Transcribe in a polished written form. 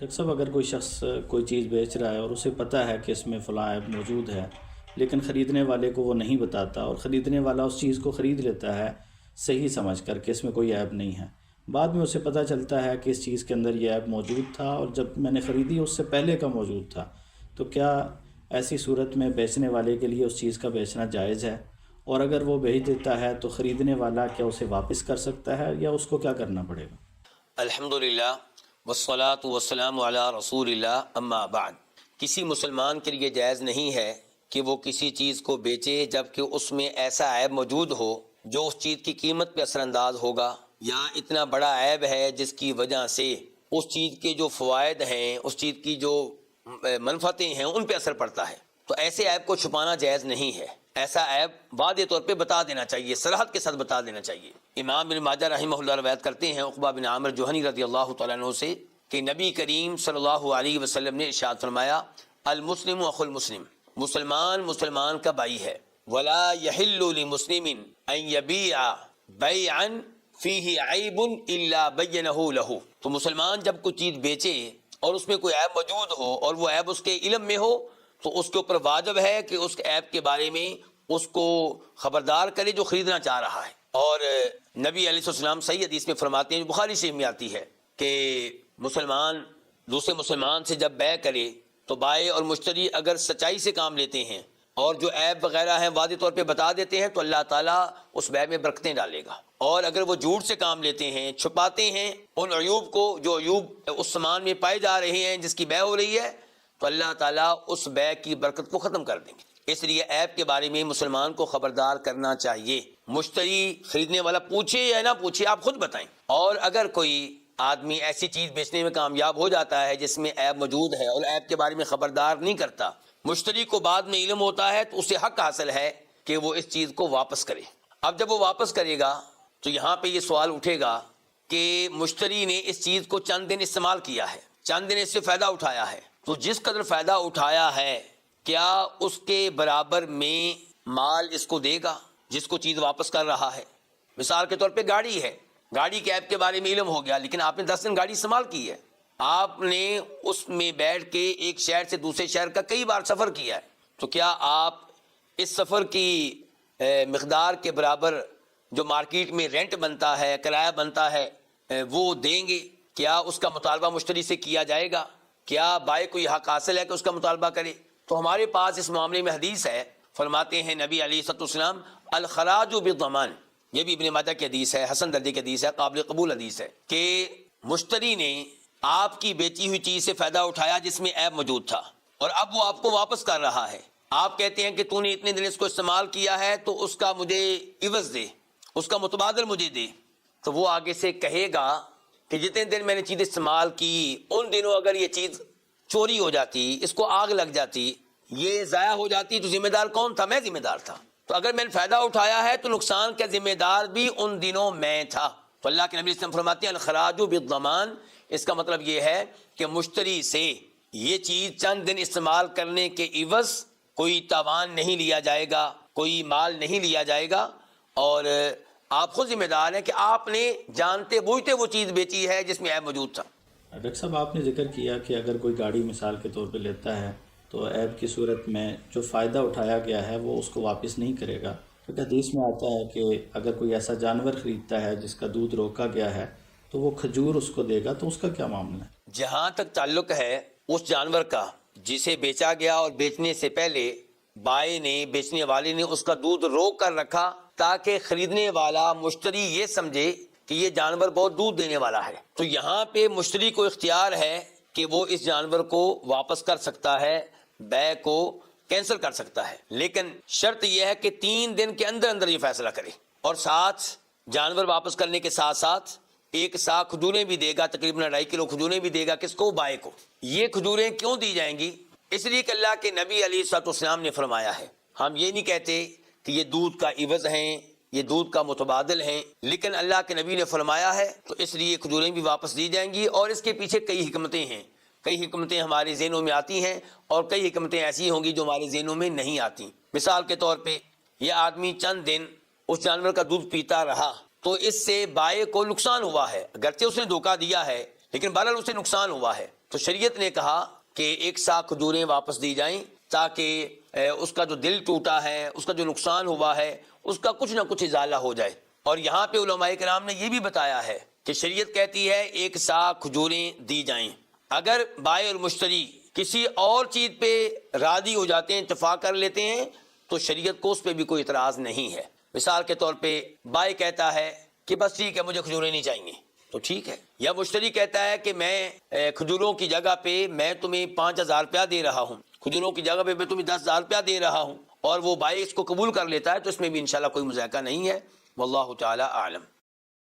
Doctor صاحب، اگر کوئی شخص کوئی چیز بیچ رہا ہے اور اسے پتہ ہے کہ اس میں فلاں عیب موجود ہے، لیکن خریدنے والے کو وہ نہیں بتاتا، اور خریدنے والا اس چیز کو خرید لیتا ہے صحیح سمجھ کر کہ اس میں کوئی عیب نہیں ہے، بعد میں اسے پتہ چلتا ہے کہ اس چیز کے اندر یہ عیب موجود تھا اور جب میں نے خریدی اس سے پہلے کا موجود تھا، تو کیا ایسی صورت میں بیچنے والے کے لیے اس چیز کا بیچنا جائز ہے؟ اور اگر وہ بیچ دیتا ہے تو خریدنے والا کیا اسے واپس کر سکتا ہے یا اس کو کیا کرنا پڑے گا؟ الحمدللہ والصلاة والسلام علی رسول اللہ، اما بعد۔ کسی مسلمان کے لیے جائز نہیں ہے کہ وہ کسی چیز کو بیچے جبکہ اس میں ایسا عیب موجود ہو جو اس چیز کی قیمت پہ اثر انداز ہوگا، یا اتنا بڑا عیب ہے جس کی وجہ سے اس چیز کے جو فوائد ہیں، اس چیز کی جو منفعتیں ہیں، ان پہ اثر پڑتا ہے۔ تو ایسے عیب کو چھپانا جائز نہیں ہے، ایسا عیب واضح طور پہ بتا دینا چاہیے، صراحت کے ساتھ بتا دینا چاہیے۔ امام بن ماجہ رحمہ اللہ روایت کرتے ہیں عقبہ بن عامر جوہنی رضی اللہ تعالیٰ عنہ سے کہ نبی کریم صلی اللہ علیہ وسلم نے ارشاد فرمایا، المسلم اخو المسلم، مسلمان مسلمان کا بھائی ہے، ولا یحل لمسلم ان یبیع بیعا فیہ عیب الا بینہ لہ۔ تو مسلمان جب کوئی چیز بیچے اور اس میں کوئی عیب موجود ہو اور وہ عیب اس کے علم میں ہو، تو اس کے اوپر واجب ہے کہ اس عیب کے بارے میں اس کو خبردار کرے جو خریدنا چاہ رہا ہے۔ اور نبی علیہ السلام صحیح حدیث میں فرماتے ہیں، جو بخاری شریف میں آتی ہے، کہ مسلمان دوسرے مسلمان سے جب بیع کرے تو بائع اور مشتری اگر سچائی سے کام لیتے ہیں اور جو عیب وغیرہ ہیں واضح طور پہ بتا دیتے ہیں تو اللہ تعالیٰ اس بیع میں برکتیں ڈالے گا، اور اگر وہ جھوٹ سے کام لیتے ہیں، چھپاتے ہیں ان عیوب کو جو عیوب اس سامان میں پائے جا رہے ہیں جس کی بیع ہو رہی ہے، تو اللہ تعالیٰ اس بیع کی برکت کو ختم کر دیں گے۔ اس لیے عیب کے بارے میں مسلمان کو خبردار کرنا چاہیے۔ مشتری خریدنے والا پوچھے یا نہ پوچھے، آپ خود بتائیں۔ اور اگر کوئی آدمی ایسی چیز بیچنے میں کامیاب ہو جاتا ہے جس میں عیب موجود ہے اور عیب کے بارے میں خبردار نہیں کرتا، مشتری کو بعد میں علم ہوتا ہے، تو اسے حق حاصل ہے کہ وہ اس چیز کو واپس کرے۔ اب جب وہ واپس کرے گا تو یہاں پہ یہ سوال اٹھے گا کہ مشتری نے اس چیز کو چند دن استعمال کیا ہے، چند دن اس سے فائدہ اٹھایا ہے، تو جس قدر فائدہ اٹھایا ہے کیا اس کے برابر میں مال اس کو دے گا جس کو چیز واپس کر رہا ہے؟ مثال کے طور پہ گاڑی ہے، گاڑی کے عیب کے بارے میں علم ہو گیا، لیکن آپ نے 10 دن گاڑی استعمال کی ہے، آپ نے اس میں بیٹھ کے ایک شہر سے دوسرے شہر کا کئی بار سفر کیا ہے، تو کیا آپ اس سفر کی مقدار کے برابر جو مارکیٹ میں رینٹ بنتا ہے، کرایہ بنتا ہے، وہ دیں گے؟ کیا اس کا مطالبہ مشتری سے کیا جائے گا؟ کیا بائع کو یہ حق حاصل ہے کہ اس کا مطالبہ کرے؟ تو ہمارے پاس اس معاملے میں حدیث ہے، فرماتے ہیں نبی علیہ السلام، الخراج بالضمان، یہ بھی ابن ماجہ کی حدیث ہے، حسن درجے کی حدیث ہے، قابل قبول حدیث ہے، کہ مشتری نے آپ کی بیچی ہوئی چیز سے فائدہ اٹھایا جس میں عیب موجود تھا، اور اب وہ آپ کو واپس کر رہا ہے۔ آپ کہتے ہیں کہ تو نے اتنے دن اس کو استعمال کیا ہے تو اس کا مجھے عوض دے، اس کا متبادل مجھے دے، تو وہ آگے سے کہے گا کہ جتنے دن میں نے چیز استعمال کی ان دنوں اگر یہ چیز چوری ہو جاتی، اس کو آگ لگ جاتی، یہ ضائع ہو جاتی، تو ذمہ دار کون تھا؟ میں ذمہ دار تھا۔ تو اگر میں نے فائدہ اٹھایا ہے تو نقصان کا ذمہ دار بھی ان دنوں میں تھا۔ تو اللہ کے نبی صلی اللہ علیہ وسلم فرماتے ہیں الخراج بالضمان، اس کا مطلب یہ ہے کہ مشتری سے یہ چیز چند دن استعمال کرنے کے عوض کوئی تاوان نہیں لیا جائے گا، کوئی مال نہیں لیا جائے گا، اور آپ خود ذمہ دار ہیں کہ آپ نے جانتے بوجھتے وہ چیز بیچی ہے جس میں عیب موجود تھا۔ ڈاکٹر صاحب، آپ نے ذکر کیا کہ اگر کوئی گاڑی مثال کے طور پہ لیتا ہے تو عیب کی صورت میں جو فائدہ اٹھایا گیا ہے وہ اس کو واپس نہیں کرے گا، کیونکہ حدیث میں آتا ہے کہ اگر کوئی ایسا جانور خریدتا ہے جس کا دودھ روکا گیا ہے تو وہ کھجور اس کو دے گا، تو اس کا کیا معاملہ ہے؟ جہاں تک تعلق ہے اس جانور کا جسے بیچا گیا، اور بیچنے سے پہلے بائع نے، بیچنے والے نے اس کا دودھ روک کر رکھا تاکہ خریدنے والا مشتری یہ سمجھے کہ یہ جانور بہت دودھ دینے والا ہے، تو یہاں پہ مشتری کو اختیار ہے کہ وہ اس جانور کو واپس کر سکتا ہے، بیع کو کینسل کر سکتا ہے، لیکن شرط یہ ہے کہ 3 دن کے اندر اندر یہ فیصلہ کرے، اور ساتھ جانور واپس کرنے کے ساتھ ساتھ 1 سا کھجوریں بھی دے گا، تقریباً 2.5 کلو کھجوریں بھی دے گا۔ کس کو؟ بائع کو۔ یہ کھجوریں کیوں دی جائیں گی؟ اس لیے کہ اللہ کے نبی علیہ السلام نے فرمایا ہے۔ ہم یہ نہیں کہتے کہ یہ دودھ کا عوض ہیں، یہ دودھ کا متبادل ہیں، لیکن اللہ کے نبی نے فرمایا ہے تو اس لیے کھجوریں بھی واپس دی جائیں گی، اور اس کے پیچھے کئی حکمتیں ہیں، کئی حکمتیں ہمارے ذہنوں میں آتی ہیں، اور کئی حکمتیں ایسی ہوں گی جو ہمارے ذہنوں میں نہیں آتی۔ مثال کے طور پہ یہ آدمی چند دن اس جانور کا دودھ پیتا رہا تو اس سے بائع کو نقصان ہوا ہے، اگرچہ اس نے دھوکہ دیا ہے لیکن بہرحال اسے نقصان ہوا ہے، تو شریعت نے کہا کہ 1 سا کھجوریں واپس دی جائیں تاکہ اس کا جو دل ٹوٹا ہے، اس کا جو نقصان ہوا ہے، اس کا کچھ نہ کچھ ازالہ ہو جائے۔ اور یہاں پہ علماء کرام نے یہ بھی بتایا ہے کہ شریعت کہتی ہے 1 سا کھجوریں دی جائیں۔ اگر بائع اور مشتری کسی اور چیز پہ راضی ہو جاتے ہیں، اتفاق کر لیتے ہیں، تو شریعت کو اس پہ بھی کوئی اعتراض نہیں ہے۔ مثال کے طور پہ بائع کہتا ہے کہ بس ٹھیک ہے مجھے کھجوریں نہیں چاہیے، تو ٹھیک ہے۔ یا مشتری کہتا ہے کہ میں کھجوروں کی جگہ پہ میں تمہیں 5000 روپیہ دے رہا ہوں، کھجوروں کی جگہ پہ میں تمہیں 10,000 روپیہ دے رہا ہوں، اور وہ بائع اس کو قبول کر لیتا ہے، تو اس میں بھی انشاءاللہ کوئی مضائقہ نہیں ہے۔ واللہ تعالی اعلم۔